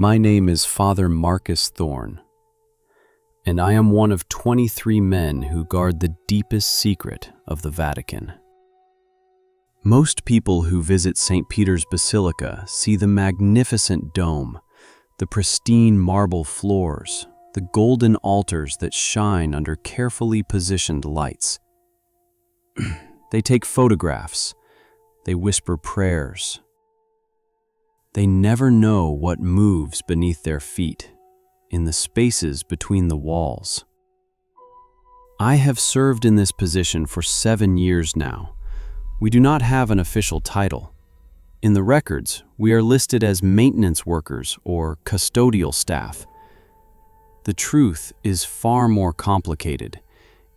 My name is Father Marcus Thorne, and I am one of 23 men who guard the deepest secret of the Vatican. Most people who visit St. Peter's Basilica see the magnificent dome, the pristine marble floors, the golden altars that shine under carefully positioned lights. They take photographs, they whisper prayers. They never know what moves beneath their feet, in the spaces between the walls. I have served in this position for 7 years now. We do not have an official title. In the records, we are listed as maintenance workers or custodial staff. The truth is far more complicated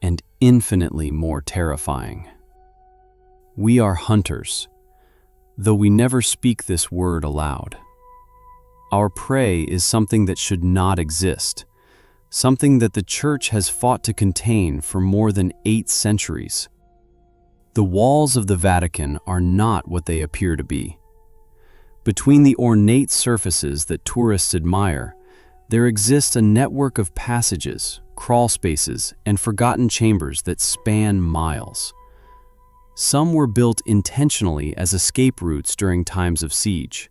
and infinitely more terrifying. We are hunters, though we never speak this word aloud. Our prey is something that should not exist, something that the Church has fought to contain for more than 8 centuries. The walls of the Vatican are not what they appear to be. Between the ornate surfaces that tourists admire, there exists a network of passages, crawl spaces, and forgotten chambers that span miles. Some were built intentionally as escape routes during times of siege.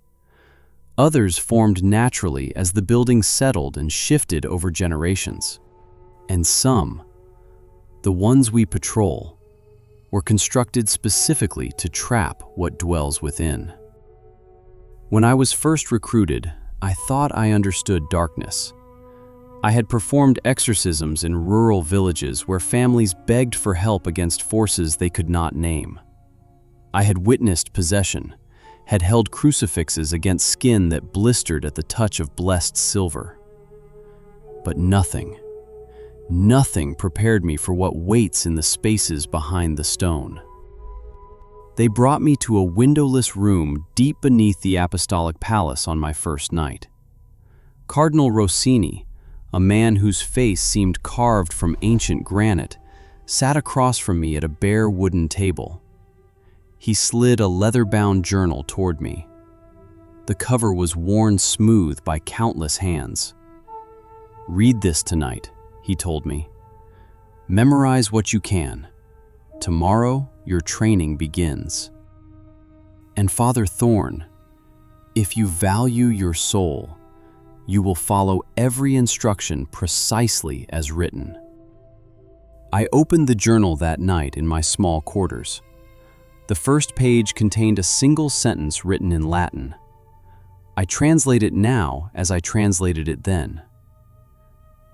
Others formed naturally as the building settled and shifted over generations. And some, the ones we patrol, were constructed specifically to trap what dwells within. When I was first recruited, I thought I understood darkness. I had performed exorcisms in rural villages where families begged for help against forces they could not name. I had witnessed possession, had held crucifixes against skin that blistered at the touch of blessed silver. But nothing prepared me for what waits in the spaces behind the stone. They brought me to a windowless room deep beneath the Apostolic Palace on my first night. Cardinal Rossini, a man whose face seemed carved from ancient granite, sat across from me at a bare wooden table. He slid a leather-bound journal toward me. The cover was worn smooth by countless hands. "Read this tonight," he told me. "Memorize what you can. Tomorrow, your training begins." And Father Thorne, if you value your soul, you will follow every instruction precisely as written. I opened the journal that night in my small quarters. The first page contained a single sentence written in Latin. I translate it now as I translated it then.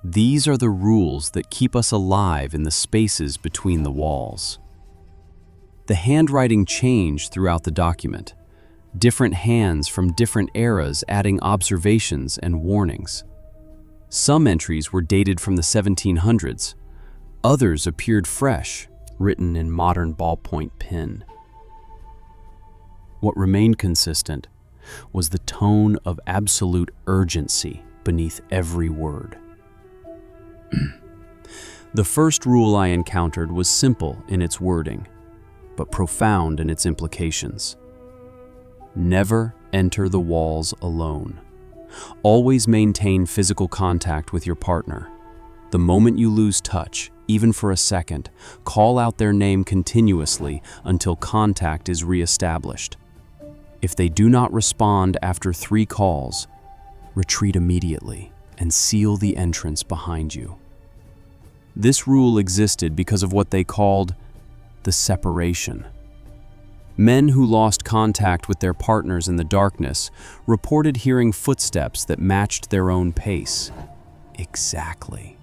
These are the rules that keep us alive in the spaces between the walls. The handwriting changed throughout the document. Different hands from different eras adding observations and warnings. Some entries were dated from the 1700s. Others appeared fresh, written in modern ballpoint pen. What remained consistent was the tone of absolute urgency beneath every word. The first rule I encountered was simple in its wording, but profound in its implications. Never enter the walls alone. Always maintain physical contact with your partner. The moment you lose touch, even for a second, call out their name continuously until contact is reestablished. If they do not respond after 3 calls, retreat immediately and seal the entrance behind you. This rule existed because of what they called the separation. Men who lost contact with their partners in the darkness reported hearing footsteps that matched their own pace. Exactly.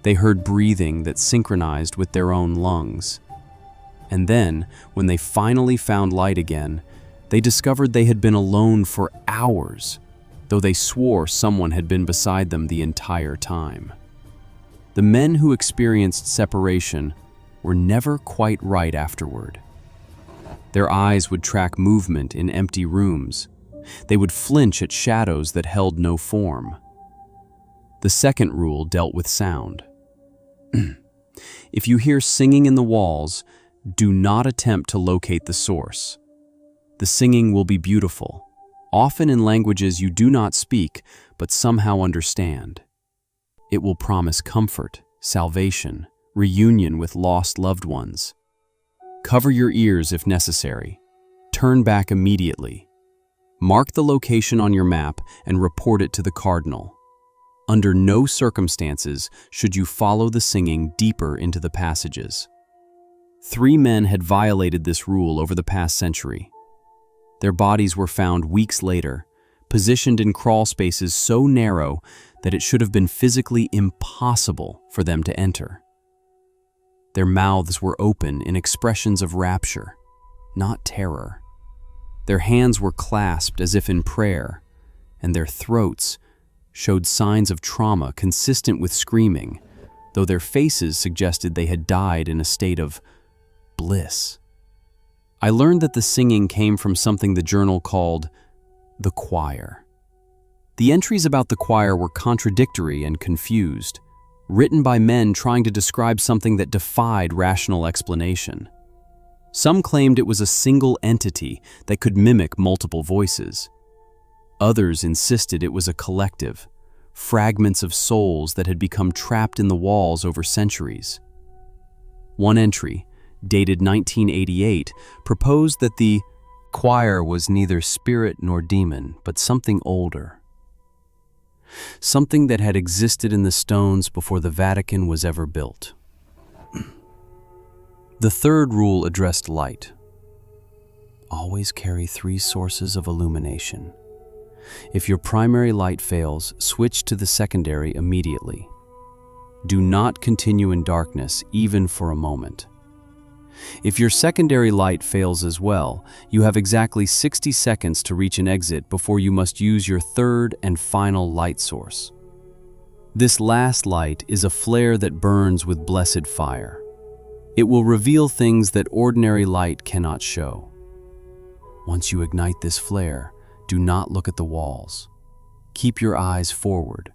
They heard breathing that synchronized with their own lungs. And then, when they finally found light again, they discovered they had been alone for hours, though they swore someone had been beside them the entire time. The men who experienced separation were never quite right afterward. Their eyes would track movement in empty rooms. They would flinch at shadows that held no form. The second rule dealt with sound. If you hear singing in the walls, do not attempt to locate the source. The singing will be beautiful, often in languages you do not speak but somehow understand. It will promise comfort, salvation, reunion with lost loved ones. Cover your ears if necessary. Turn back immediately. Mark the location on your map and report it to the cardinal. Under no circumstances should you follow the singing deeper into the passages. 3 men had violated this rule over the past century. Their bodies were found weeks later, positioned in crawl spaces so narrow that it should have been physically impossible for them to enter. Their mouths were open in expressions of rapture, not terror. Their hands were clasped as if in prayer, and their throats showed signs of trauma consistent with screaming, though their faces suggested they had died in a state of bliss. I learned that the singing came from something the journal called the choir. The entries about the choir were contradictory and confused, written by men trying to describe something that defied rational explanation. Some claimed it was a single entity that could mimic multiple voices. Others insisted it was a collective, fragments of souls that had become trapped in the walls over centuries. One entry, dated 1988, proposed that the choir was neither spirit nor demon, but something older. Something that had existed in the stones before the Vatican was ever built. The third rule addressed light. Always carry 3 sources of illumination. If your primary light fails, switch to the secondary immediately. Do not continue in darkness, even for a moment. If your secondary light fails as well, you have exactly 60 seconds to reach an exit before you must use your third and final light source. This last light is a flare that burns with blessed fire. It will reveal things that ordinary light cannot show. Once you ignite this flare, do not look at the walls. Keep your eyes forward.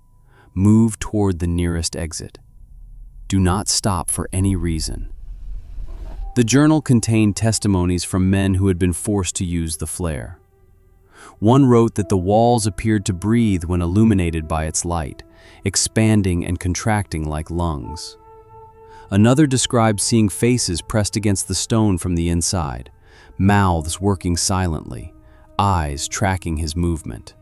Move toward the nearest exit. Do not stop for any reason. The journal contained testimonies from men who had been forced to use the flare. One wrote that the walls appeared to breathe when illuminated by its light, expanding and contracting like lungs. Another described seeing faces pressed against the stone from the inside, mouths working silently, eyes tracking his movement.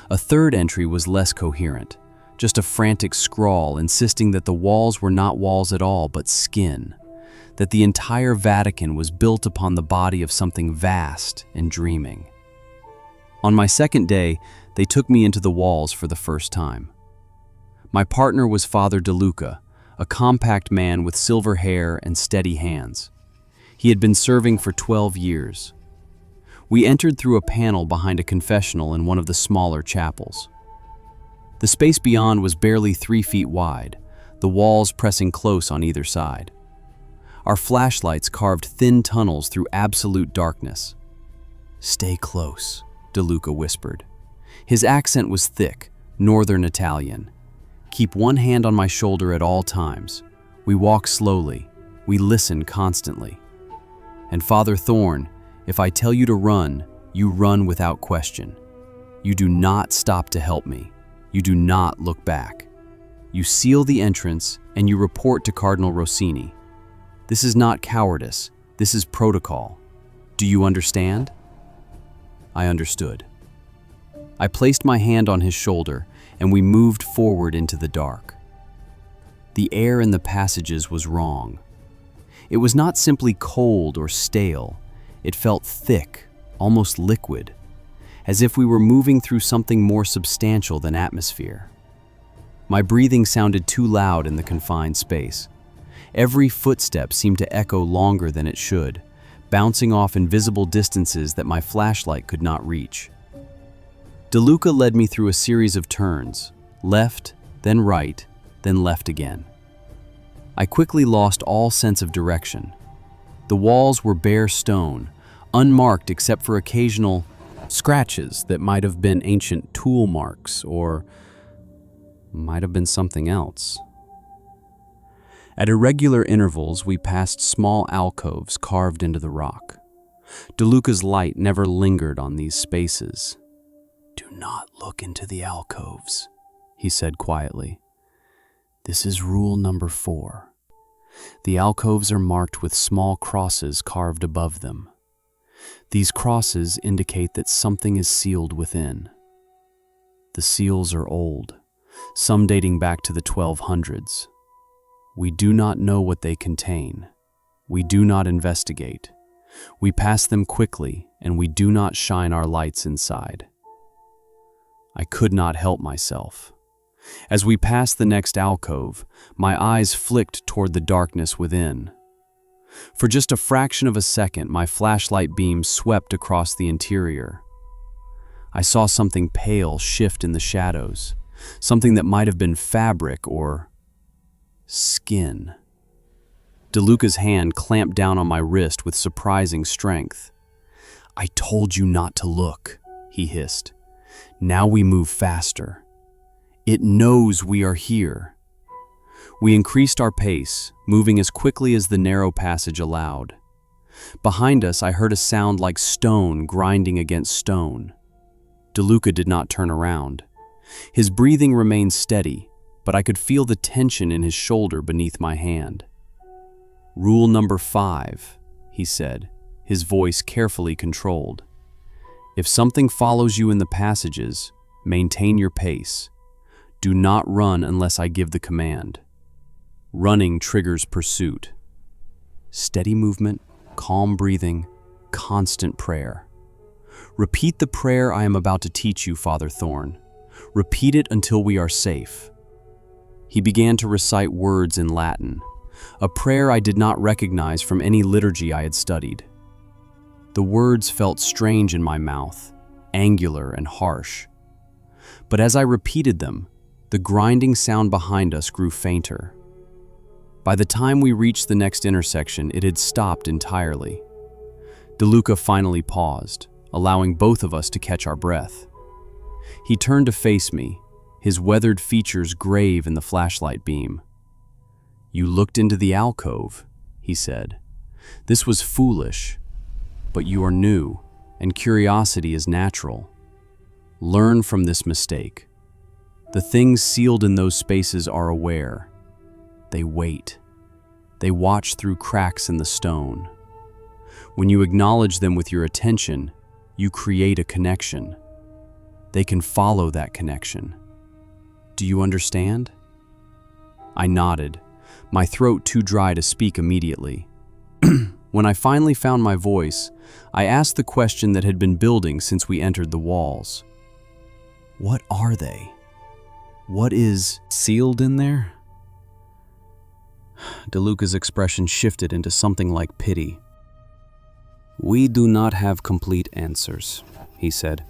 A third entry was less coherent, just a frantic scrawl insisting that the walls were not walls at all but skin, that the entire Vatican was built upon the body of something vast and dreaming. On my second day, they took me into the walls for the first time. My partner was Father DeLuca, a compact man with silver hair and steady hands. He had been serving for 12 years. We entered through a panel behind a confessional in one of the smaller chapels. The space beyond was barely 3 feet wide, the walls pressing close on either side. Our flashlights carved thin tunnels through absolute darkness. "Stay close," DeLuca whispered. His accent was thick, northern Italian. "Keep one hand on my shoulder at all times. We walk slowly. We listen constantly. And Father Thorne, if I tell you to run, you run without question. You do not stop to help me. You do not look back. You seal the entrance and you report to Cardinal Rossini. This is not cowardice. This is protocol. Do you understand?" I understood. I placed my hand on his shoulder and we moved forward into the dark. The air in the passages was wrong. It was not simply cold or stale. It felt thick, almost liquid, as if we were moving through something more substantial than atmosphere. My breathing sounded too loud in the confined space. Every footstep seemed to echo longer than it should, bouncing off invisible distances that my flashlight could not reach. DeLuca led me through a series of turns, left, then right, then left again. I quickly lost all sense of direction. The walls were bare stone, unmarked except for occasional scratches that might have been ancient tool marks or might have been something else. At irregular intervals, we passed small alcoves carved into the rock. DeLuca's light never lingered on these spaces. "Do not look into the alcoves," he said quietly. "This is rule number 4. The alcoves are marked with small crosses carved above them. These crosses indicate that something is sealed within. The seals are old, some dating back to the 1200s. We do not know what they contain. We do not investigate. We pass them quickly, and we do not shine our lights inside." I could not help myself. As we passed the next alcove, my eyes flicked toward the darkness within. For just a fraction of a second, my flashlight beam swept across the interior. I saw something pale shift in the shadows, something that might have been fabric or skin. DeLuca's hand clamped down on my wrist with surprising strength. "I told you not to look," he hissed. "Now we move faster. It knows we are here." We increased our pace, moving as quickly as the narrow passage allowed. Behind us, I heard a sound like stone grinding against stone. DeLuca did not turn around. His breathing remained steady, but I could feel the tension in his shoulder beneath my hand. "Rule number 5, he said, his voice carefully controlled. "If something follows you in the passages, maintain your pace. Do not run unless I give the command. Running triggers pursuit. Steady movement, calm breathing, constant prayer. Repeat the prayer I am about to teach you, Father Thorne. Repeat it until we are safe." He began to recite words in Latin, a prayer I did not recognize from any liturgy I had studied. The words felt strange in my mouth, angular and harsh. But as I repeated them, the grinding sound behind us grew fainter. By the time we reached the next intersection, it had stopped entirely. DeLuca finally paused, allowing both of us to catch our breath. He turned to face me, his weathered features grave in the flashlight beam. "You looked into the alcove," he said. "This was foolish, but you are new, and curiosity is natural. Learn from this mistake. The things sealed in those spaces are aware. They wait. They watch through cracks in the stone. When you acknowledge them with your attention, you create a connection. They can follow that connection. Do you understand?" I nodded, my throat too dry to speak immediately. When I finally found my voice, I asked the question that had been building since we entered the walls. "What are they? What is sealed in there?" DeLuca's expression shifted into something like pity. "We do not have complete answers," he said.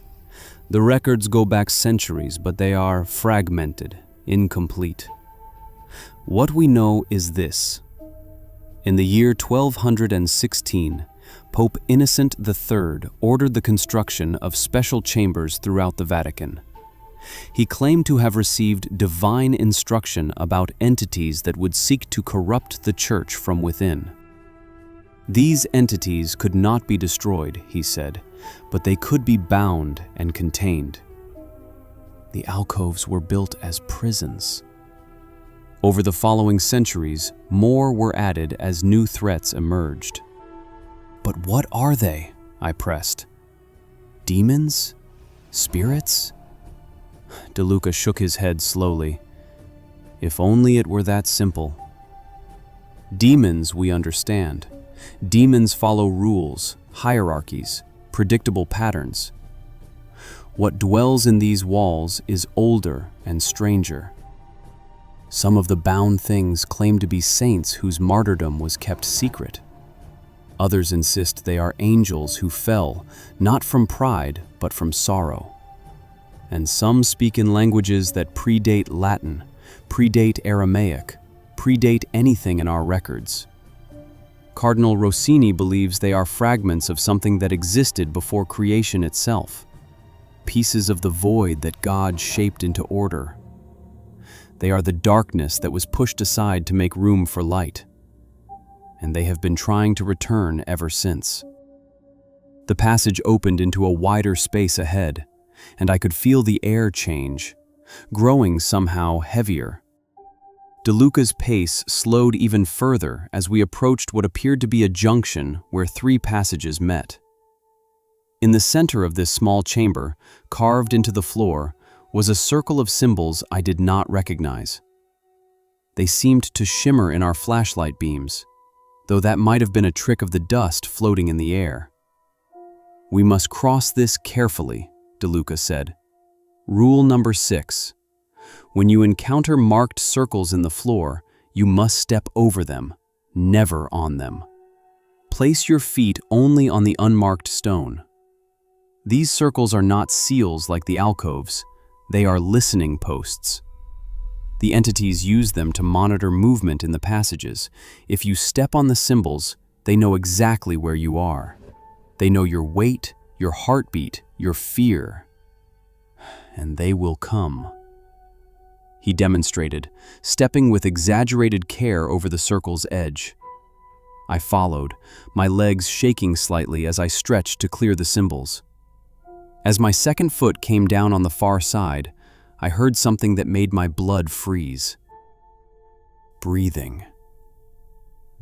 "The records go back centuries, but they are fragmented, incomplete. What we know is this. In the year 1216, Pope Innocent III ordered the construction of special chambers throughout the Vatican. He claimed to have received divine instruction about entities that would seek to corrupt the Church from within. These entities could not be destroyed, he said, but they could be bound and contained. The alcoves were built as prisons. Over the following centuries, more were added as new threats emerged. "But what are they?" I pressed. "Demons? Spirits?" DeLuca shook his head slowly. "If only it were that simple. Demons we understand. Demons follow rules, hierarchies, predictable patterns. What dwells in these walls is older and stranger. Some of the bound things claim to be saints whose martyrdom was kept secret. Others insist they are angels who fell, not from pride, but from sorrow. And some speak in languages that predate Latin, predate Aramaic, predate anything in our records. Cardinal Rossini believes they are fragments of something that existed before creation itself, pieces of the void that God shaped into order. They are the darkness that was pushed aside to make room for light, and they have been trying to return ever since." The passage opened into a wider space ahead, and I could feel the air change, growing somehow heavier. DeLuca's pace slowed even further as we approached what appeared to be a junction where 3 passages met. In the center of this small chamber, carved into the floor, was a circle of symbols I did not recognize. They seemed to shimmer in our flashlight beams, though that might have been a trick of the dust floating in the air. "We must cross this carefully," DeLuca said. "Rule number 6. When you encounter marked circles in the floor, you must step over them, never on them. Place your feet only on the unmarked stone. These circles are not seals like the alcoves, they are listening posts. The entities use them to monitor movement in the passages. If you step on the symbols, they know exactly where you are. They know your weight, your heartbeat, your fear. And they will come." He demonstrated, stepping with exaggerated care over the circle's edge. I followed, my legs shaking slightly as I stretched to clear the symbols. As my second foot came down on the far side, I heard something that made my blood freeze. Breathing.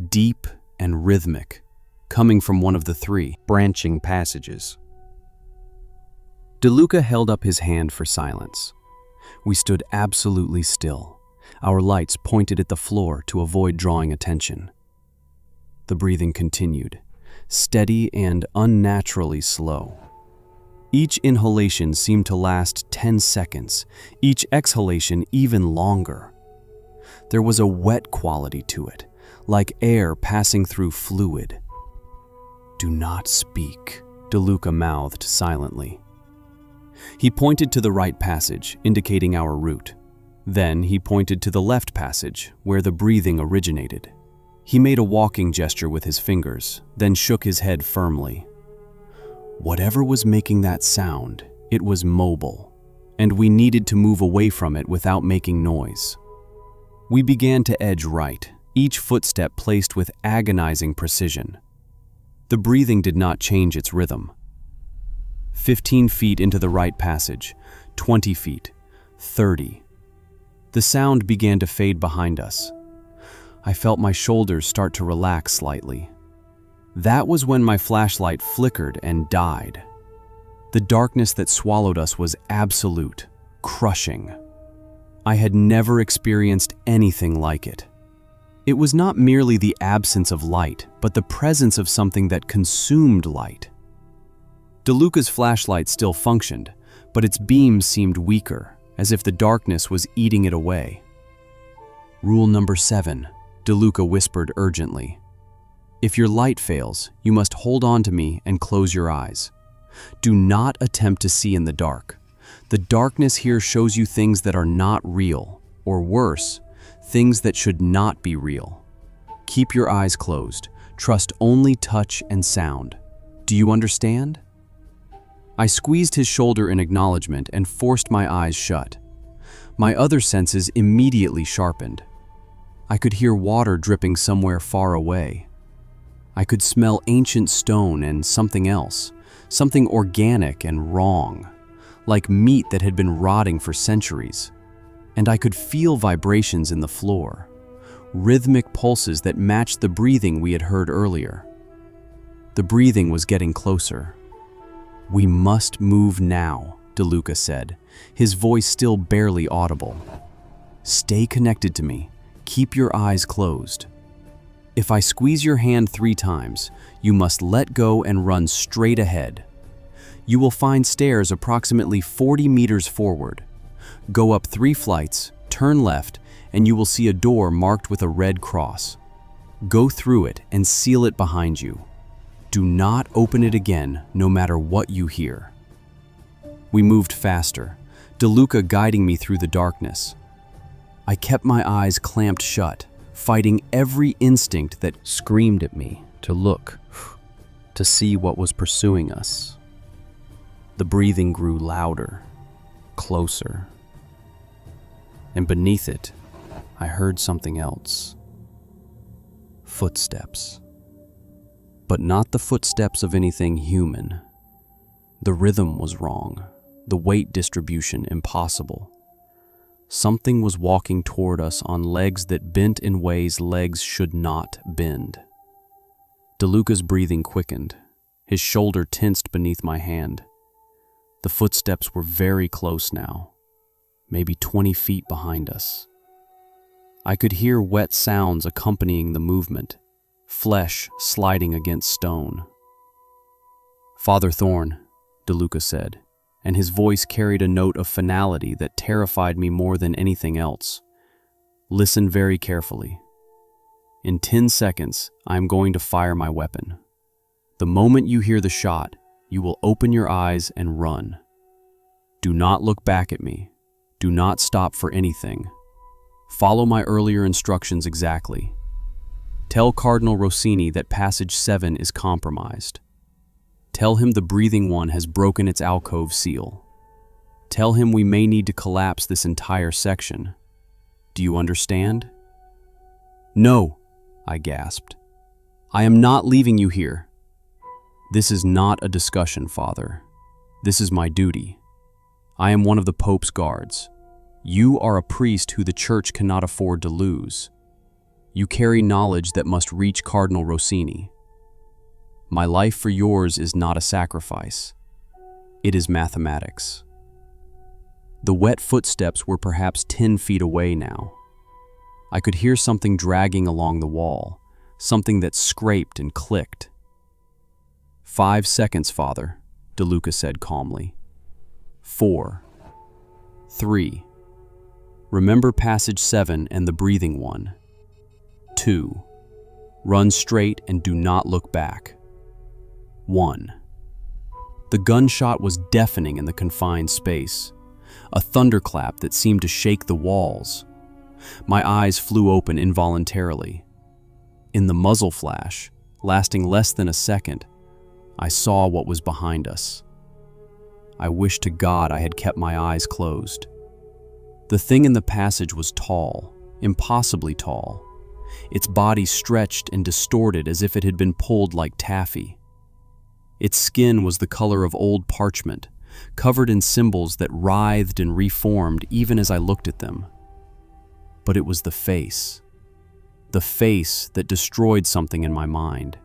Deep and rhythmic, coming from one of the 3 branching passages. DeLuca held up his hand for silence. We stood absolutely still, our lights pointed at the floor to avoid drawing attention. The breathing continued, steady and unnaturally slow. Each inhalation seemed to last 10 seconds, each exhalation even longer. There was a wet quality to it, like air passing through fluid. "Do not speak," DeLuca mouthed silently. He pointed to the right passage, indicating our route. Then he pointed to the left passage, where the breathing originated. He made a walking gesture with his fingers, then shook his head firmly. Whatever was making that sound, it was mobile, and we needed to move away from it without making noise. We began to edge right, each footstep placed with agonizing precision. The breathing did not change its rhythm. 15 feet into the right passage, 20 feet, 30. The sound began to fade behind us. I felt my shoulders start to relax slightly. That was when my flashlight flickered and died. The darkness that swallowed us was absolute, crushing. I had never experienced anything like it. It was not merely the absence of light, but the presence of something that consumed light. DeLuca's flashlight still functioned, but its beams seemed weaker, as if the darkness was eating it away. "Rule number 7, DeLuca whispered urgently. "If your light fails, you must hold on to me and close your eyes. Do not attempt to see in the dark. The darkness here shows you things that are not real, or worse, things that should not be real. Keep your eyes closed. Trust only touch and sound. Do you understand?" I squeezed his shoulder in acknowledgement and forced my eyes shut. My other senses immediately sharpened. I could hear water dripping somewhere far away. I could smell ancient stone and something else, something organic and wrong, like meat that had been rotting for centuries. And I could feel vibrations in the floor, rhythmic pulses that matched the breathing we had heard earlier. The breathing was getting closer. "We must move now," DeLuca said, his voice still barely audible. "Stay connected to me. Keep your eyes closed. If I squeeze your hand 3 times, you must let go and run straight ahead. You will find stairs approximately 40 meters forward. Go up 3 flights, turn left, and you will see a door marked with a red cross. Go through it and seal it behind you. Do not open it again, no matter what you hear." We moved faster, DeLuca guiding me through the darkness. I kept my eyes clamped shut, fighting every instinct that screamed at me to look, to see what was pursuing us. The breathing grew louder, closer, and beneath it, I heard something else. Footsteps. but not the footsteps of anything human. The rhythm was wrong, the weight distribution impossible. Something was walking toward us on legs that bent in ways legs should not bend. DeLuca's breathing quickened. His shoulder tensed beneath my hand. The footsteps were very close now, maybe 20 feet behind us. I could hear wet sounds accompanying the movement, flesh sliding against stone. "Father Thorne," DeLuca said, and his voice carried a note of finality that terrified me more than anything else. "Listen very carefully. In 10 seconds, I am going to fire my weapon. The moment you hear the shot, you will open your eyes and run. Do not look back at me. Do not stop for anything. Follow my earlier instructions exactly. Tell Cardinal Rossini that passage 7 is compromised. Tell him the breathing one has broken its alcove seal. Tell him we may need to collapse this entire section. Do you understand?" "No," I gasped. "I am not leaving you here." "This is not a discussion, Father. This is my duty. I am one of the Pope's guards. You are a priest who the Church cannot afford to lose. You carry knowledge that must reach Cardinal Rossini. My life for yours is not a sacrifice. It is mathematics." The wet footsteps were perhaps 10 feet away now. I could hear something dragging along the wall, something that scraped and clicked. "5 seconds, Father," DeLuca said calmly. 4, 3. Remember passage 7 and the breathing one. 2. Run straight and do not look back. 1. The gunshot was deafening in the confined space, a thunderclap that seemed to shake the walls. My eyes flew open involuntarily. In the muzzle flash, lasting less than a second, I saw what was behind us. I wished to God I had kept my eyes closed. The thing in the passage was tall, impossibly tall. Its body stretched and distorted as if it had been pulled like taffy. Its skin was the color of old parchment, covered in symbols that writhed and reformed even as I looked at them. But it was the face that destroyed something in my mind.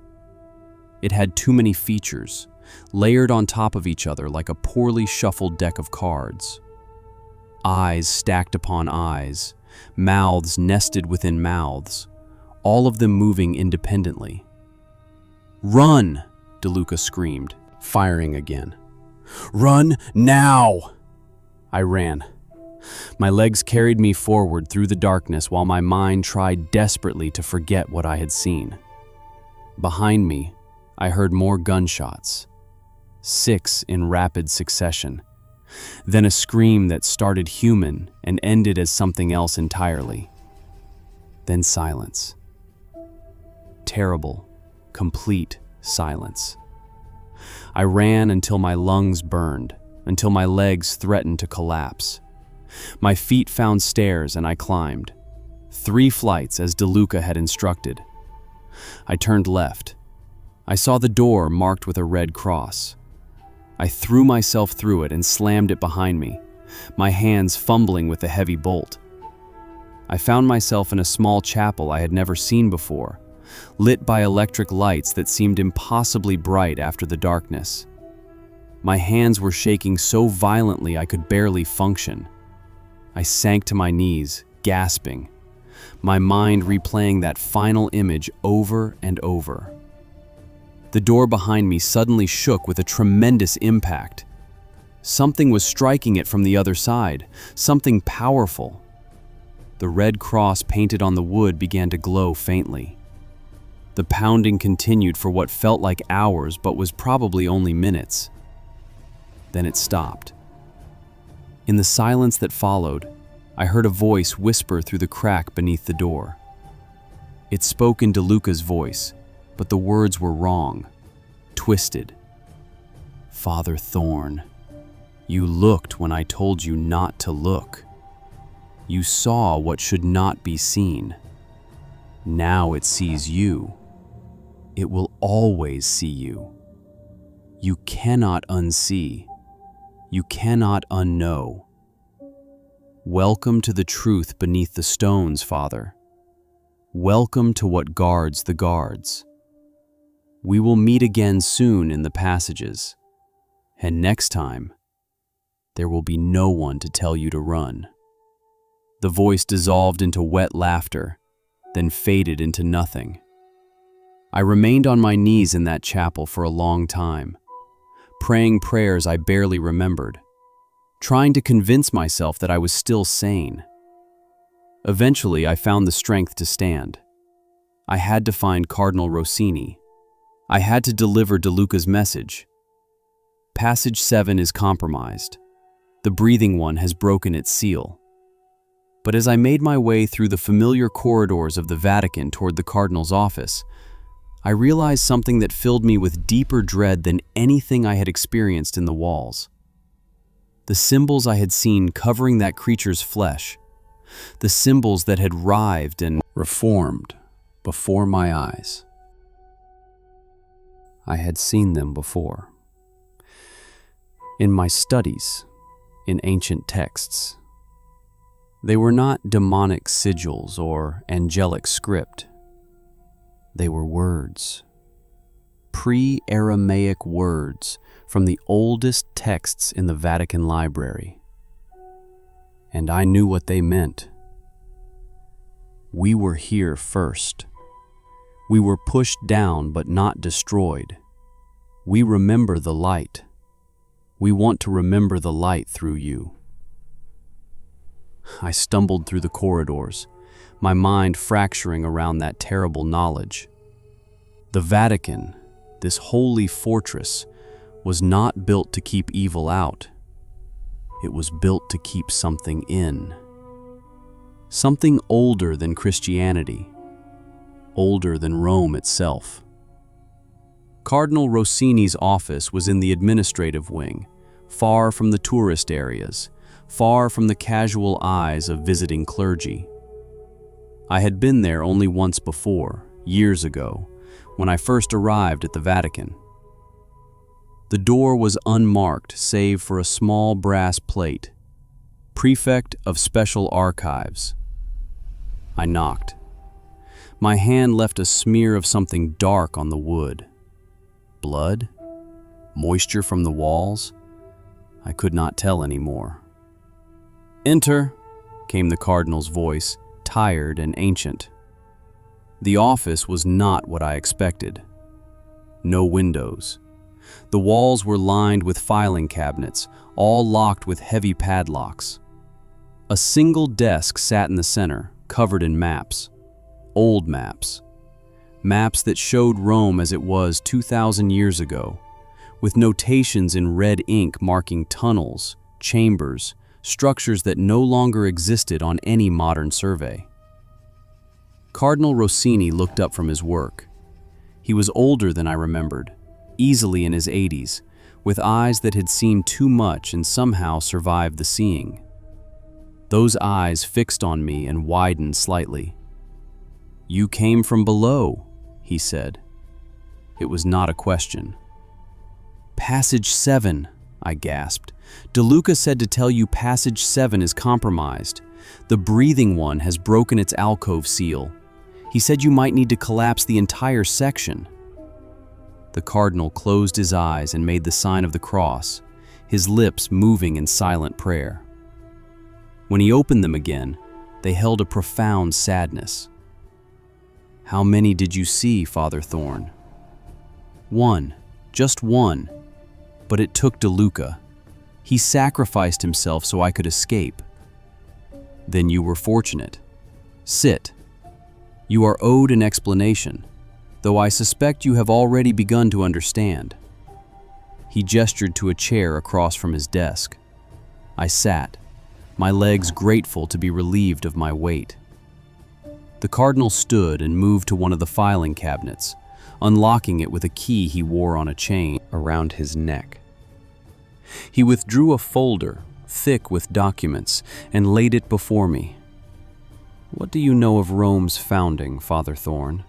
It had too many features, layered on top of each other like a poorly shuffled deck of cards. Eyes stacked upon eyes, mouths nested within mouths, all of them moving independently. "Run!" DeLuca screamed, firing again. "Run now!" I ran. My legs carried me forward through the darkness while my mind tried desperately to forget what I had seen. Behind me, I heard more gunshots, 6 in rapid succession, then a scream that started human and ended as something else entirely. Then silence. Terrible, complete silence. I ran until my lungs burned, until my legs threatened to collapse. My feet found stairs and I climbed. 3 flights as DeLuca had instructed. I turned left. I saw the door marked with a red cross. I threw myself through it and slammed it behind me, my hands fumbling with the heavy bolt. I found myself in a small chapel I had never seen before, lit by electric lights that seemed impossibly bright after the darkness. My hands were shaking so violently I could barely function. I sank to my knees, gasping, my mind replaying that final image over and over. The door behind me suddenly shook with a tremendous impact. Something was striking it from the other side, something powerful. The red cross painted on the wood began to glow faintly. The pounding continued for what felt like hours but was probably only minutes. Then it stopped. In the silence that followed, I heard a voice whisper through the crack beneath the door. It spoke in DeLuca's voice, but the words were wrong, twisted. "Father Thorne, you looked when I told you not to look. You saw what should not be seen. Now it sees you. It will always see you. You cannot unsee. You cannot unknow. Welcome to the truth beneath the stones, Father. Welcome to what guards the guards. We will meet again soon in the passages, and next time, there will be no one to tell you to run. The voice dissolved into wet laughter, then faded into nothing. I remained on my knees in that chapel for a long time, praying prayers I barely remembered, trying to convince myself that I was still sane. Eventually, I found the strength to stand. I had to find Cardinal Rossini. I had to deliver De Luca's message. Passage 7 is compromised. The breathing one has broken its seal. But as I made my way through the familiar corridors of the Vatican toward the Cardinal's office, I realized something that filled me with deeper dread than anything I had experienced in the walls. The symbols I had seen covering that creature's flesh, the symbols that had writhed and reformed before my eyes. I had seen them before. In my studies, in ancient texts. They were not demonic sigils or angelic script. They were words, pre-Aramaic words from the oldest texts in the Vatican library. And I knew what they meant. We were here first. We were pushed down but not destroyed. We remember the light. We want to remember the light through you. I stumbled through the corridors, my mind fracturing around that terrible knowledge. The Vatican, this holy fortress, was not built to keep evil out. It was built to keep something in. Something older than Christianity, older than Rome itself. Cardinal Rossini's office was in the administrative wing, far from the tourist areas, far from the casual eyes of visiting clergy. I had been there only once before, years ago, when I first arrived at the Vatican. The door was unmarked save for a small brass plate, Prefect of Special Archives. I knocked. My hand left a smear of something dark on the wood. Blood? Moisture from the walls? I could not tell anymore. "Enter," came the cardinal's voice, tired and ancient. The office was not what I expected. No windows. The walls were lined with filing cabinets, all locked with heavy padlocks. A single desk sat in the center, covered in maps. Old maps. Maps that showed Rome as it was 2,000 years ago, with notations in red ink marking tunnels, chambers, structures that no longer existed on any modern survey. Cardinal Rossini looked up from his work. He was older than I remembered, easily in his 80s, with eyes that had seen too much and somehow survived the seeing. Those eyes fixed on me and widened slightly. "You came from below," he said. It was not a question. "Passage 7, I gasped. "De Luca said to tell you passage 7 is compromised. The breathing one has broken its alcove seal. He said you might need to collapse the entire section." The cardinal closed his eyes and made the sign of the cross, his lips moving in silent prayer. When he opened them again, they held a profound sadness. "How many did you see, Father Thorne?" "One, just one. But it took De Luca. He sacrificed himself so I could escape." "Then you were fortunate. Sit. You are owed an explanation, though I suspect you have already begun to understand." He gestured to a chair across from his desk. I sat, my legs grateful to be relieved of my weight. The cardinal stood and moved to one of the filing cabinets, unlocking it with a key he wore on a chain around his neck. He withdrew a folder, thick with documents, and laid it before me. "What do you know of Rome's founding, Father Thorne?"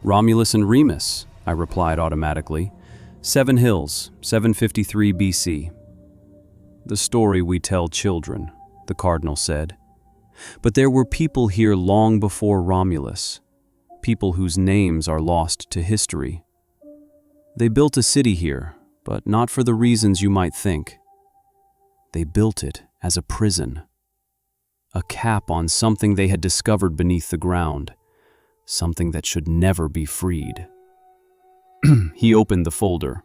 "Romulus and Remus," I replied automatically. "7 Hills, 753 BC. "The story we tell children," the cardinal said. "But there were people here long before Romulus, people whose names are lost to history. They built a city here, but not for the reasons you might think. They built it as a prison, a cap on something they had discovered beneath the ground, something that should never be freed." He opened the folder.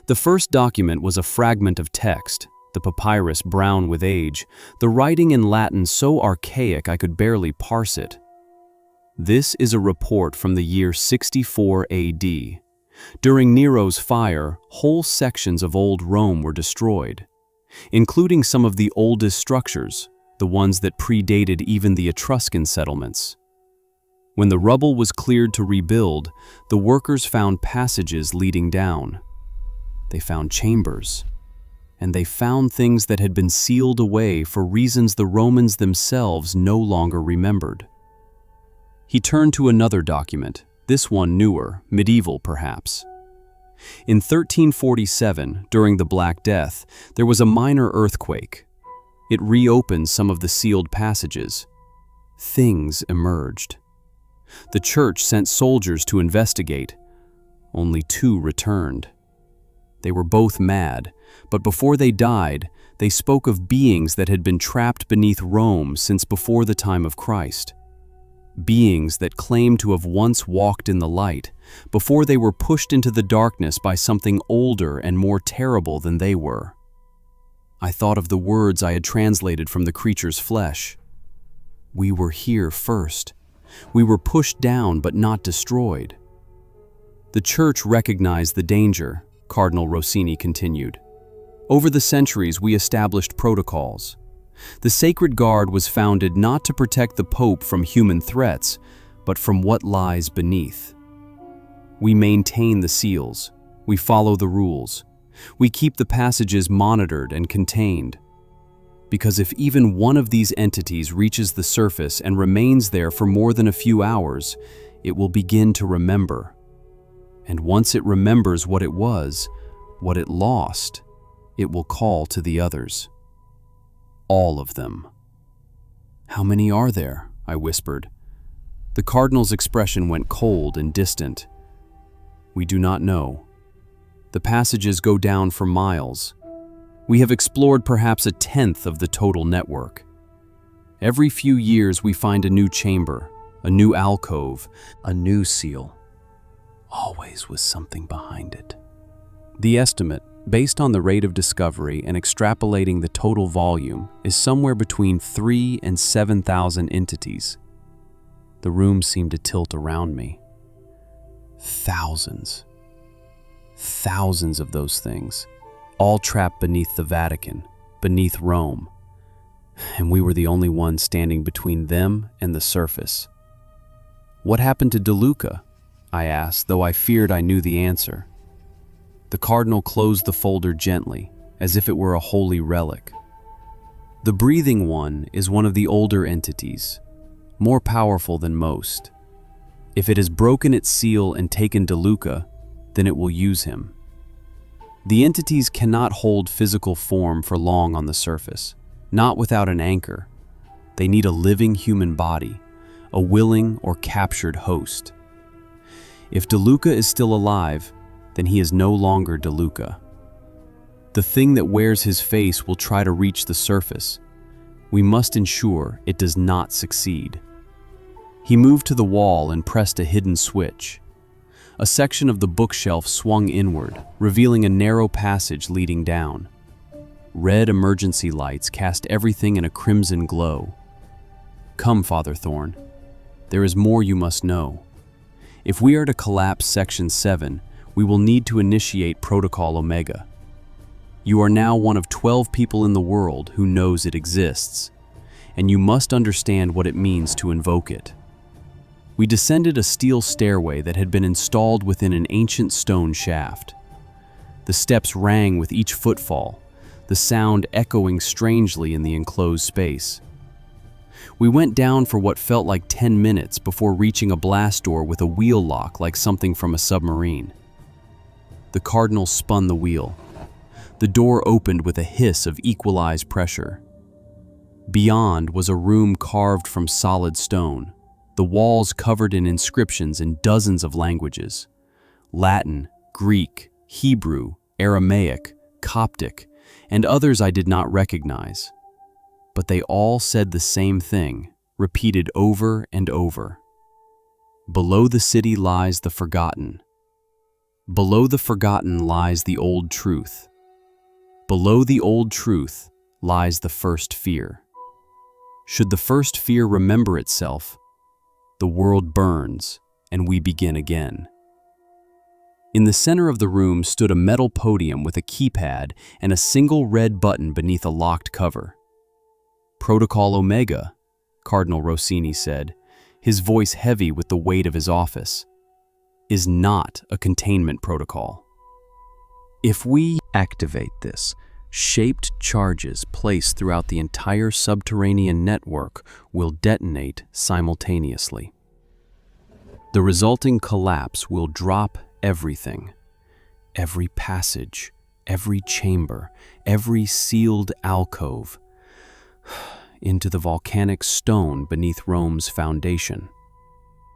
The first document was a fragment of text, the papyrus brown with age, the writing in Latin so archaic I could barely parse it. "This is a report from the year 64 AD. During Nero's fire, whole sections of old Rome were destroyed, including some of the oldest structures, the ones that predated even the Etruscan settlements. When the rubble was cleared to rebuild, the workers found passages leading down. They found chambers, and they found things that had been sealed away for reasons the Romans themselves no longer remembered." He turned to another document, this one newer, medieval perhaps. "In 1347, during the Black Death, there was a minor earthquake. It reopened some of the sealed passages. Things emerged. The church sent soldiers to investigate. Only 2 returned. They were both mad, but before they died, they spoke of beings that had been trapped beneath Rome since before the time of Christ. Beings that claimed to have once walked in the light, before they were pushed into the darkness by something older and more terrible than they were. I thought of the words I had translated from the creature's flesh. We were here first. We were pushed down but not destroyed. The Church recognized the danger," Cardinal Rossini continued. "Over the centuries, we established protocols. The Sacred Guard was founded not to protect the Pope from human threats, but from what lies beneath. We maintain the seals. We follow the rules. We keep the passages monitored and contained. Because if even one of these entities reaches the surface and remains there for more than a few hours, it will begin to remember. And once it remembers what it was, what it lost, it will call to the others. All of them." "How many are there?" I whispered. The cardinal's expression went cold and distant. "We do not know. The passages go down for miles. We have explored perhaps 1/10 of the total network. Every few years we find a new chamber, a new alcove, a new seal. Always with something behind it." The estimate, based on the rate of discovery and extrapolating the total volume, is somewhere between 3,000 and 7,000 entities. The room seemed to tilt around me. Thousands of those things, all trapped beneath the Vatican, beneath Rome. And we were the only ones standing between them and the surface. "What happened to DeLuca?" I asked, though I feared I knew the answer. The cardinal closed the folder gently, as if it were a holy relic. "The breathing one is one of the older entities, more powerful than most. If it has broken its seal and taken DeLuca, then it will use him. The entities cannot hold physical form for long on the surface, not without an anchor. They need a living human body, a willing or captured host. If DeLuca is still alive, then he is no longer DeLuca. The thing that wears his face will try to reach the surface. We must ensure it does not succeed." He moved to the wall and pressed a hidden switch. A section of the bookshelf swung inward, revealing a narrow passage leading down. Red emergency lights cast everything in a crimson glow. "Come, Father Thorne. There is more you must know. If we are to collapse Section 7, we will need to initiate Protocol Omega. You are now one of 12 people in the world who knows it exists, and you must understand what it means to invoke it." We descended a steel stairway that had been installed within an ancient stone shaft. The steps rang with each footfall, the sound echoing strangely in the enclosed space. We went down for what felt like 10 minutes before reaching a blast door with a wheel lock like something from a submarine. The cardinal spun the wheel. The door opened with a hiss of equalized pressure. Beyond was a room carved from solid stone, the walls covered in inscriptions in dozens of languages: Latin, Greek, Hebrew, Aramaic, Coptic, and others I did not recognize. But they all said the same thing, repeated over and over. Below the city lies the forgotten. Below the forgotten lies the old truth. Below the old truth lies the first fear. Should the first fear remember itself, the world burns and we begin again. In the center of the room stood a metal podium with a keypad and a single red button beneath a locked cover. "Protocol Omega," Cardinal Rossini said, his voice heavy with the weight of his office, "is not a containment protocol. If we activate this, shaped charges placed throughout the entire subterranean network will detonate simultaneously. The resulting collapse will drop everything, every passage, every chamber, every sealed alcove, into the volcanic stone beneath Rome's foundation.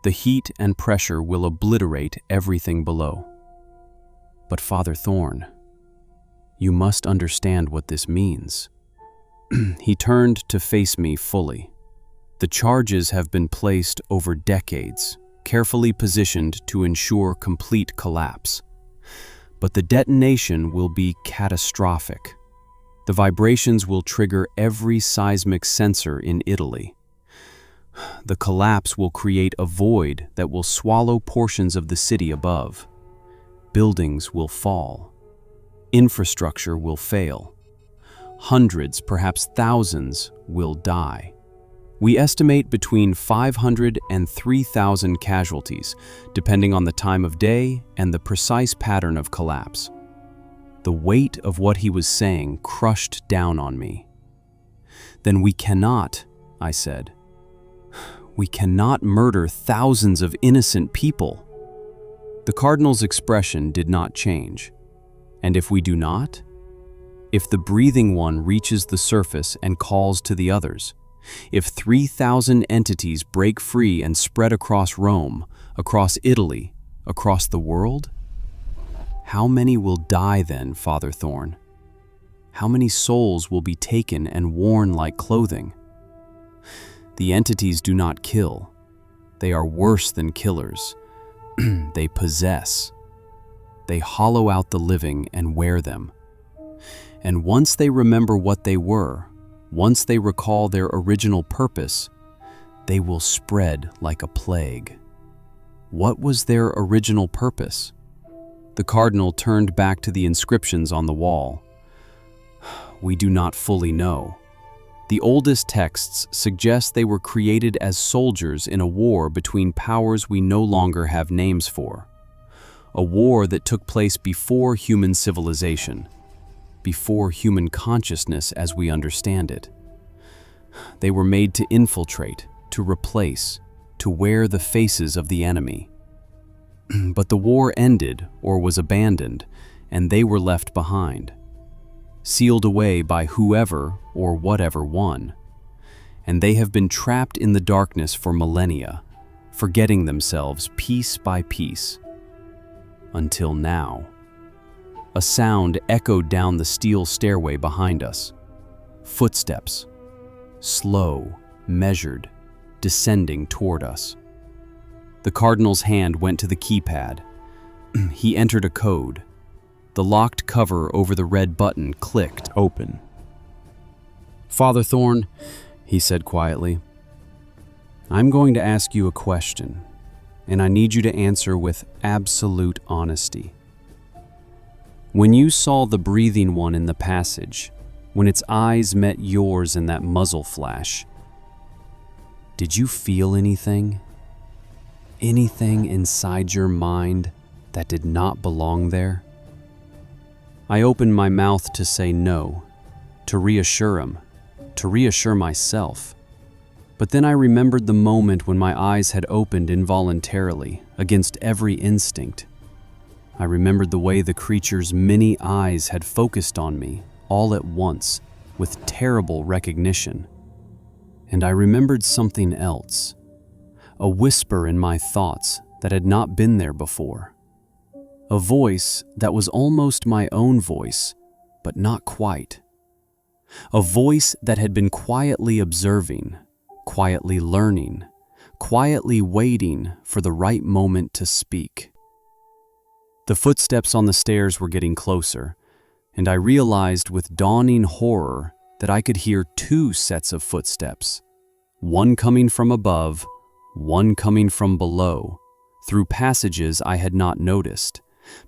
The heat and pressure will obliterate everything below. But Father Thorne, you must understand what this means." He turned to face me fully. "The charges have been placed over decades, carefully positioned to ensure complete collapse. But the detonation will be catastrophic. The vibrations will trigger every seismic sensor in Italy. The collapse will create a void that will swallow portions of the city above. Buildings will fall. Infrastructure will fail. Hundreds, perhaps thousands, will die. We estimate between 500 and 3,000 casualties, depending on the time of day and the precise pattern of collapse." The weight of what he was saying crushed down on me. "Then we cannot," I said. "We cannot murder thousands of innocent people." The cardinal's expression did not change. "And if we do not? If the breathing one reaches the surface and calls to the others, if 3,000 entities break free and spread across Rome, across Italy, across the world? How many will die then, Father Thorne? How many souls will be taken and worn like clothing? The entities do not kill. They are worse than killers. They possess. They hollow out the living and wear them. And once they remember what they were, once they recall their original purpose, they will spread like a plague." What was their original purpose? The cardinal turned back to the inscriptions on the wall. "We do not fully know. The oldest texts suggest they were created as soldiers in a war between powers we no longer have names for. A war that took place before human civilization, before human consciousness as we understand it. They were made to infiltrate, to replace, to wear the faces of the enemy. But the war ended or was abandoned, and they were left behind, sealed away by whoever or whatever won. And they have been trapped in the darkness for millennia, forgetting themselves piece by piece. Until now." A sound echoed down the steel stairway behind us. Footsteps, slow, measured, descending toward us. The cardinal's hand went to the keypad. He entered a code. The locked cover over the red button clicked open. "Father Thorne," he said quietly, "I'm going to ask you a question, and I need you to answer with absolute honesty. When you saw the breathing one in the passage, when its eyes met yours in that muzzle flash, did you feel anything? Anything inside your mind that did not belong there?" I opened my mouth to say no, to reassure him, to reassure myself. But then I remembered the moment when my eyes had opened involuntarily, against every instinct. I remembered the way the creature's many eyes had focused on me, all at once, with terrible recognition. And I remembered something else, a whisper in my thoughts that had not been there before. A voice that was almost my own voice, but not quite. A voice that had been quietly observing, quietly learning, quietly waiting for the right moment to speak. The footsteps on the stairs were getting closer, and I realized with dawning horror that I could hear two sets of footsteps, one coming from above, one coming from below, through passages I had not noticed,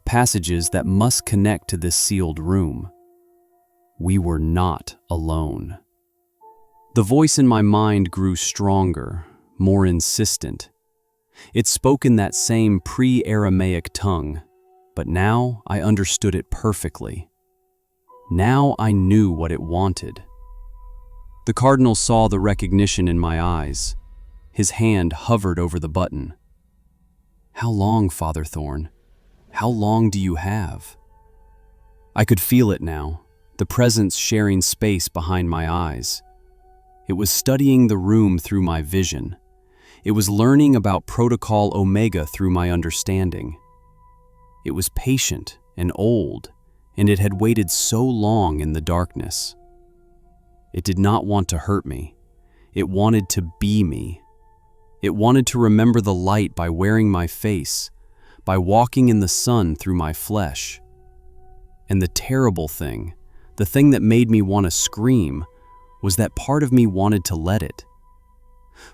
passages that must connect to this sealed room. We were not alone. The voice in my mind grew stronger, more insistent. It spoke in that same pre-Aramaic tongue, but now I understood it perfectly. Now I knew what it wanted. The cardinal saw the recognition in my eyes. His hand hovered over the button. "How long, Father Thorne? How long do you have?" I could feel it now, the presence sharing space behind my eyes. It was studying the room through my vision. It was learning about Protocol Omega through my understanding. It was patient and old, and it had waited so long in the darkness. It did not want to hurt me. It wanted to be me. It wanted to remember the light by wearing my face, by walking in the sun through my flesh. And the terrible thing, the thing that made me want to scream, was that part of me wanted to let it.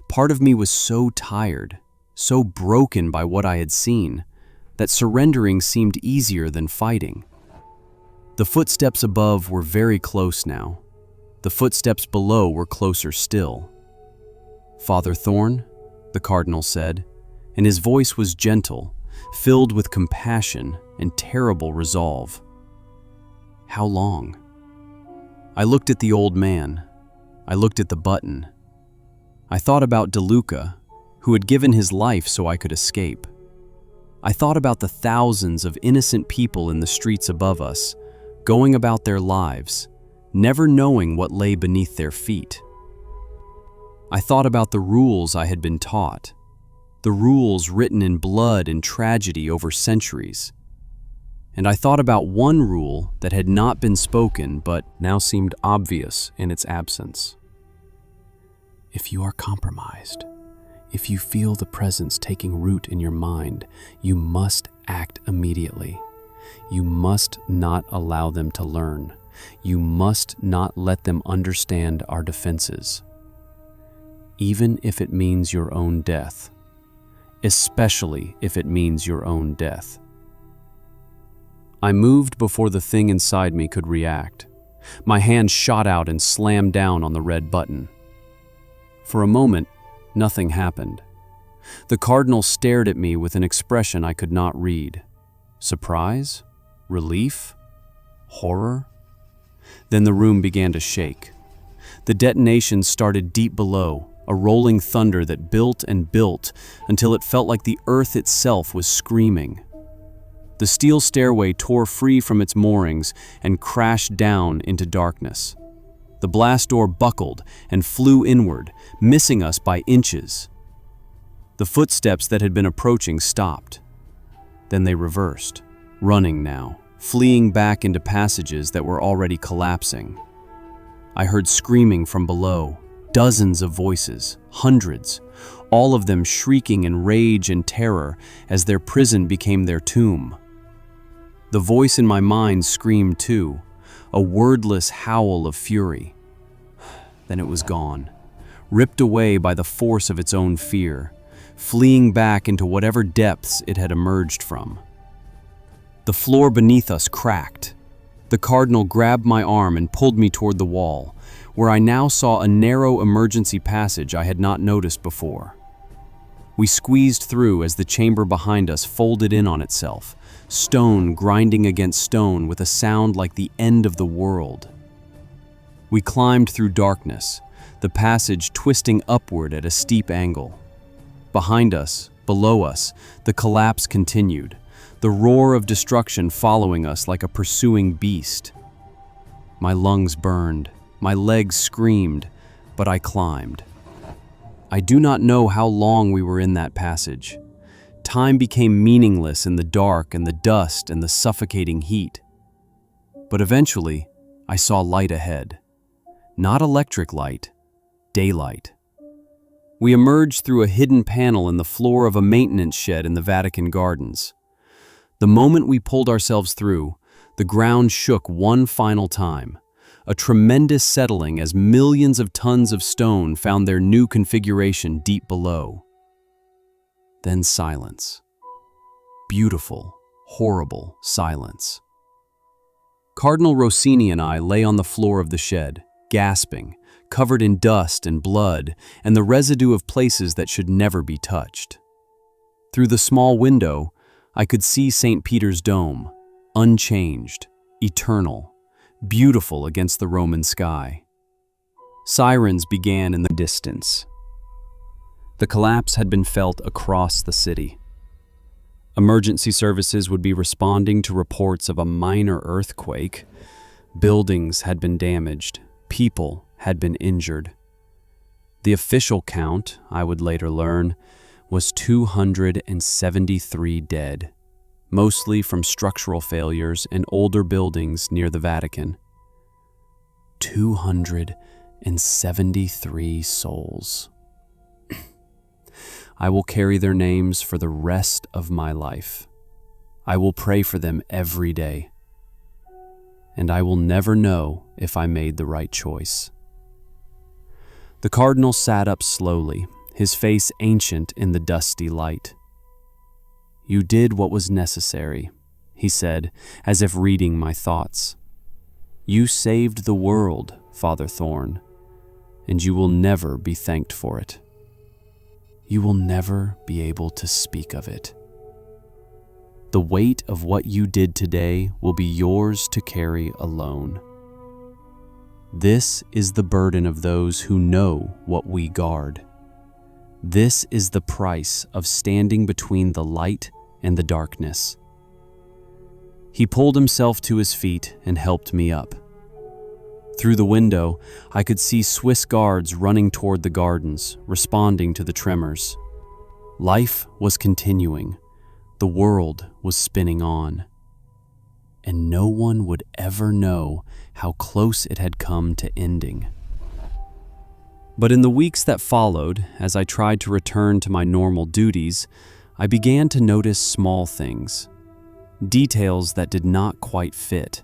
Part of me was so tired, so broken by what I had seen, that surrendering seemed easier than fighting. The footsteps above were very close now. The footsteps below were closer still. "Father Thorne," the cardinal said, and his voice was gentle, filled with compassion and terrible resolve. "How long?" I looked at the old man. I looked at the button. I thought about DeLuca, who had given his life so I could escape. I thought about the thousands of innocent people in the streets above us, going about their lives, never knowing what lay beneath their feet. I thought about the rules I had been taught, the rules written in blood and tragedy over centuries. And I thought about one rule that had not been spoken but now seemed obvious in its absence. If you are compromised, if you feel the presence taking root in your mind, you must act immediately. You must not allow them to learn. You must not let them understand our defenses. Even if it means your own death. Especially if it means your own death. I moved before the thing inside me could react. My hand shot out and slammed down on the red button. For a moment, nothing happened. The cardinal stared at me with an expression I could not read. Surprise? Relief? Horror? Then the room began to shake. The detonation started deep below, a rolling thunder that built and built until it felt like the earth itself was screaming. The steel stairway tore free from its moorings and crashed down into darkness. The blast door buckled and flew inward, missing us by inches. The footsteps that had been approaching stopped. Then they reversed, running now, fleeing back into passages that were already collapsing. I heard screaming from below, dozens of voices, hundreds, all of them shrieking in rage and terror as their prison became their tomb. The voice in my mind screamed too, a wordless howl of fury. Then it was gone, ripped away by the force of its own fear, fleeing back into whatever depths it had emerged from. The floor beneath us cracked. The cardinal grabbed my arm and pulled me toward the wall, where I now saw a narrow emergency passage I had not noticed before. We squeezed through as the chamber behind us folded in on itself, stone grinding against stone with a sound like the end of the world. We climbed through darkness, the passage twisting upward at a steep angle. Behind us, below us, the collapse continued, the roar of destruction following us like a pursuing beast. My lungs burned, my legs screamed, but I climbed. I do not know how long we were in that passage. Time became meaningless in the dark and the dust and the suffocating heat. But eventually, I saw light ahead. Not electric light, daylight. We emerged through a hidden panel in the floor of a maintenance shed in the Vatican gardens. The moment we pulled ourselves through, the ground shook one final time, a tremendous settling as millions of tons of stone found their new configuration deep below. Then silence. Beautiful, horrible silence. Cardinal Rossini and I lay on the floor of the shed, gasping, covered in dust and blood and the residue of places that should never be touched. Through the small window, I could see St. Peter's dome, unchanged, eternal, beautiful against the Roman sky. Sirens began in the distance. The collapse had been felt across the city. Emergency services would be responding to reports of a minor earthquake. Buildings had been damaged. People had been injured. The official count, I would later learn, was 273 dead, mostly from structural failures in older buildings near the Vatican. 273 souls. I will carry their names for the rest of my life. I will pray for them every day. And I will never know if I made the right choice. The cardinal sat up slowly, his face ancient in the dusty light. "You did what was necessary," he said, as if reading my thoughts. "You saved the world, Father Thorne, and you will never be thanked for it. You will never be able to speak of it. The weight of what you did today will be yours to carry alone. This is the burden of those who know what we guard. This is the price of standing between the light and the darkness." He pulled himself to his feet and helped me up. Through the window, I could see Swiss guards running toward the gardens, responding to the tremors. Life was continuing. The world was spinning on. And no one would ever know how close it had come to ending. But in the weeks that followed, as I tried to return to my normal duties, I began to notice small things, details that did not quite fit.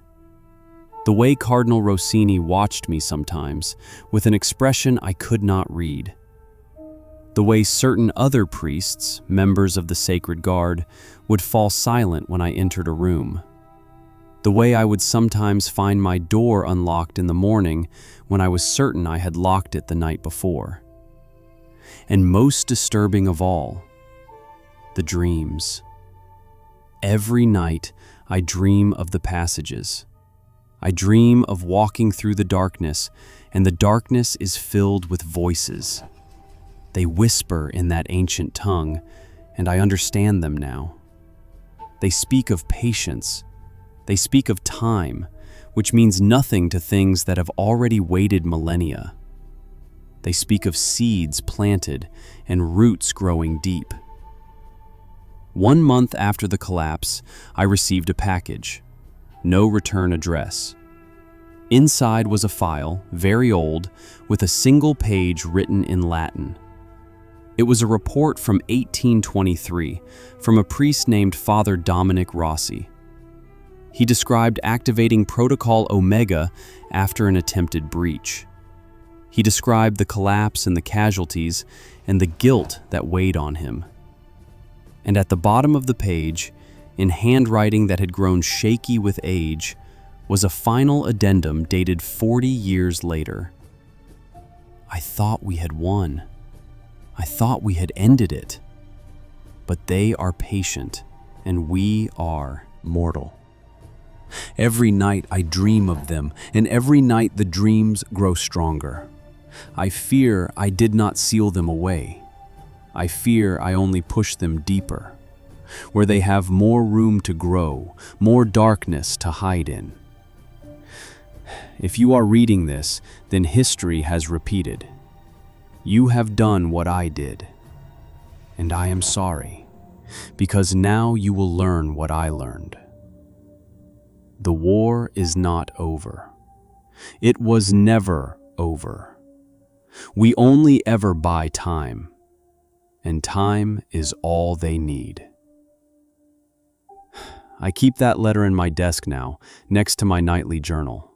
The way Cardinal Rossini watched me sometimes, with an expression I could not read. The way certain other priests, members of the Sacred Guard, would fall silent when I entered a room. The way I would sometimes find my door unlocked in the morning when I was certain I had locked it the night before. And most disturbing of all, the dreams. Every night I dream of the passages. I dream of walking through the darkness, and the darkness is filled with voices. They whisper in that ancient tongue, and I understand them now. They speak of patience. They speak of time, which means nothing to things that have already waited millennia. They speak of seeds planted and roots growing deep. 1 month after the collapse, I received a package. No return address. Inside was a file, very old, with a single page written in Latin. It was a report from 1823 from a priest named Father Dominic Rossi. He described activating Protocol Omega after an attempted breach. He described the collapse and the casualties and the guilt that weighed on him. And at the bottom of the page, in handwriting that had grown shaky with age, was a final addendum dated 40 years later. I thought we had won. I thought we had ended it. But they are patient, and we are mortal. Every night I dream of them, and every night the dreams grow stronger. I fear I did not seal them away. I fear I only pushed them deeper, where they have more room to grow, more darkness to hide in. If you are reading this, then history has repeated. You have done what I did, and I am sorry, because now you will learn what I learned. The war is not over. It was never over. We only ever buy time, and time is all they need. I keep that letter in my desk now, next to my nightly journal.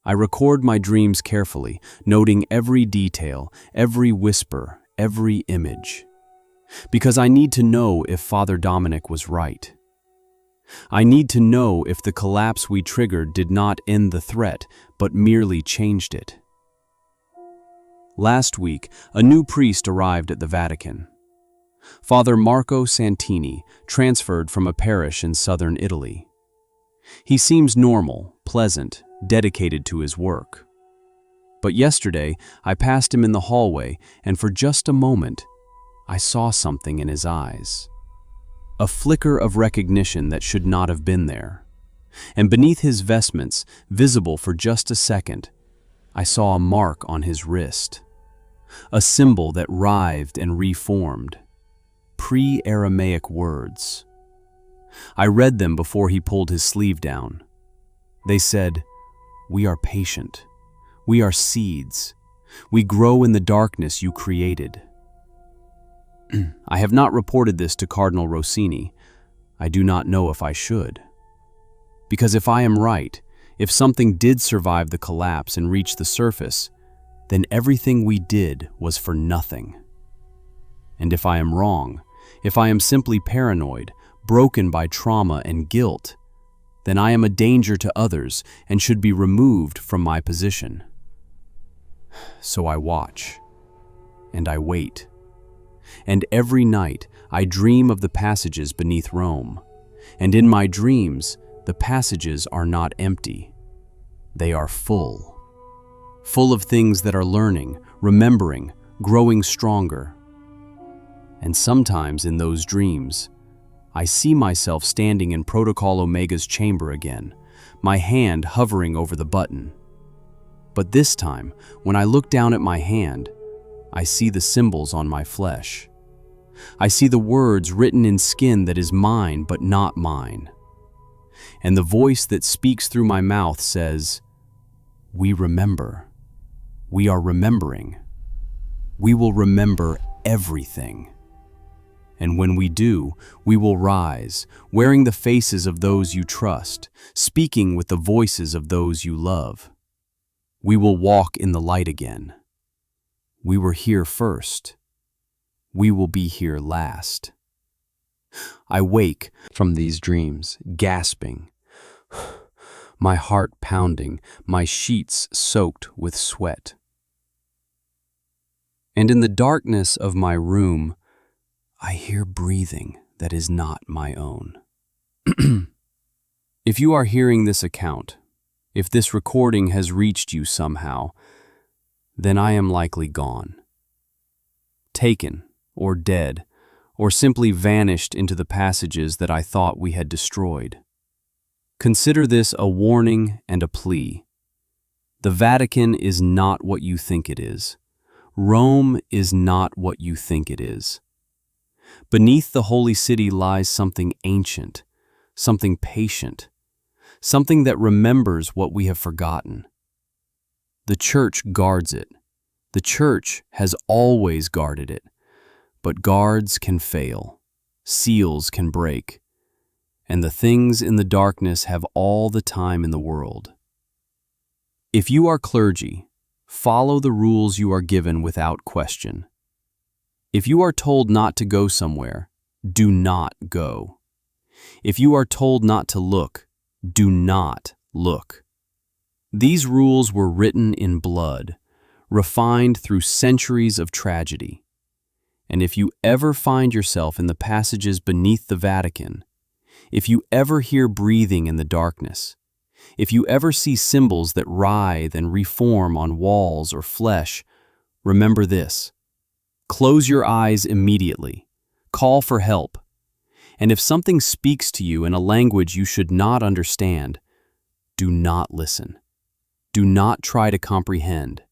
I record my dreams carefully, noting every detail, every whisper, every image. Because I need to know if Father Dominic was right. I need to know if the collapse we triggered did not end the threat, but merely changed it. Last week, a new priest arrived at the Vatican. Father Marco Santini, transferred from a parish in southern Italy. He seems normal, pleasant, dedicated to his work. But yesterday, I passed him in the hallway, and for just a moment, I saw something in his eyes. A flicker of recognition that should not have been there. And beneath his vestments, visible for just a second, I saw a mark on his wrist. A symbol that writhed and reformed. Pre-Aramaic words. I read them before he pulled his sleeve down. They said, "We are patient. We are seeds. We grow in the darkness you created." I have not reported this to Cardinal Rossini. I do not know if I should. Because if I am right, if something did survive the collapse and reach the surface, then everything we did was for nothing. And if I am wrong, if I am simply paranoid, broken by trauma and guilt, then I am a danger to others and should be removed from my position. So I watch, and I wait. And every night I dream of the passages beneath Rome, and in my dreams the passages are not empty. They are full. Full of things that are learning, remembering, growing stronger. And sometimes in those dreams, I see myself standing in Protocol Omega's chamber again, my hand hovering over the button. But this time, when I look down at my hand, I see the symbols on my flesh. I see the words written in skin that is mine but not mine. And the voice that speaks through my mouth says, "We remember. We are remembering. We will remember everything. And when we do, we will rise, wearing the faces of those you trust, speaking with the voices of those you love. We will walk in the light again. We were here first. We will be here last." I wake from these dreams, gasping, my heart pounding, my sheets soaked with sweat. And in the darkness of my room, I hear breathing that is not my own. If you are hearing this account, if this recording has reached you somehow, then I am likely gone. Taken, or dead, or simply vanished into the passages that I thought we had destroyed. Consider this a warning and a plea. The Vatican is not what you think it is. Rome is not what you think it is. Beneath the holy city lies something ancient, something patient, something that remembers what we have forgotten. The Church guards it. The Church has always guarded it. But guards can fail, seals can break, and the things in the darkness have all the time in the world. If you are clergy, follow the rules you are given without question. If you are told not to go somewhere, do not go. If you are told not to look, do not look. These rules were written in blood, refined through centuries of tragedy. And if you ever find yourself in the passages beneath the Vatican, if you ever hear breathing in the darkness, if you ever see symbols that writhe and reform on walls or flesh, remember this. Close your eyes immediately. Call for help. And if something speaks to you in a language you should not understand, do not listen. Do not try to comprehend,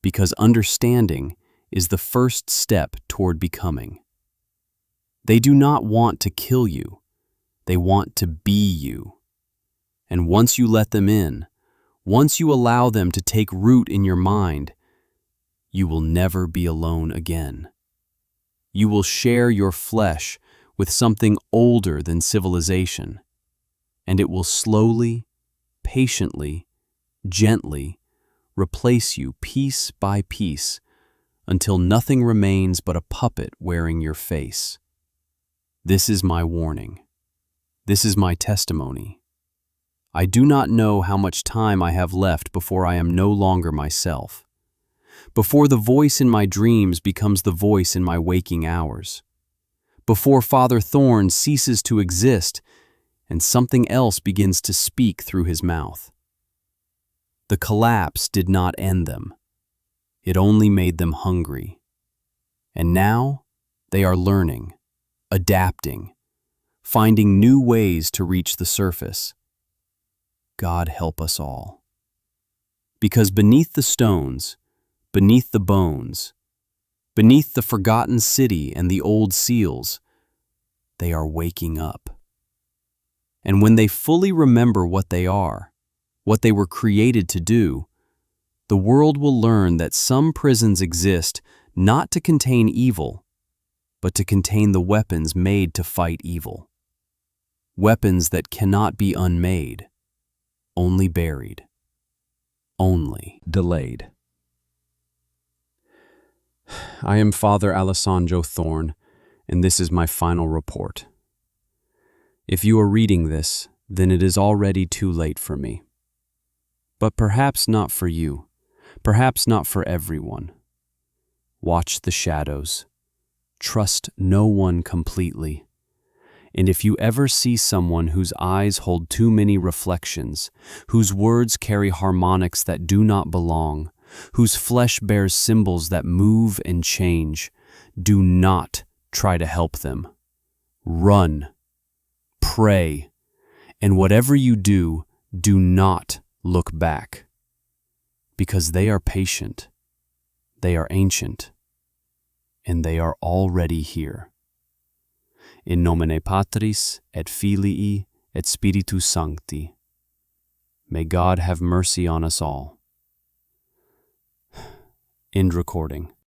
because understanding is the first step toward becoming. They do not want to kill you. They want to be you. And once you let them in, once you allow them to take root in your mind, you will never be alone again. You will share your flesh with something older than civilization, and it will slowly, patiently, gently replace you piece by piece until nothing remains but a puppet wearing your face. This is my warning. This is my testimony. I do not know how much time I have left before I am no longer myself, before the voice in my dreams becomes the voice in my waking hours, before Father Thorne ceases to exist and something else begins to speak through his mouth. The collapse did not end them. It only made them hungry. And now they are learning, adapting, finding new ways to reach the surface. God help us all. Because beneath the stones, beneath the bones, beneath the forgotten city and the old seals, they are waking up. And when they fully remember what they are, what they were created to do, the world will learn that some prisons exist not to contain evil, but to contain the weapons made to fight evil. Weapons that cannot be unmade, only buried, only delayed. I am Father Alessandro Thorne, and this is my final report. If you are reading this, then it is already too late for me. But perhaps not for you, perhaps not for everyone. Watch the shadows. Trust no one completely. And if you ever see someone whose eyes hold too many reflections, whose words carry harmonics that do not belong, whose flesh bears symbols that move and change, do not try to help them. Run. Pray. And whatever you do, do not look back. Because they are patient, they are ancient, and they are already here. In nomine Patris et Filii et Spiritus Sancti. May God have mercy on us all. End recording.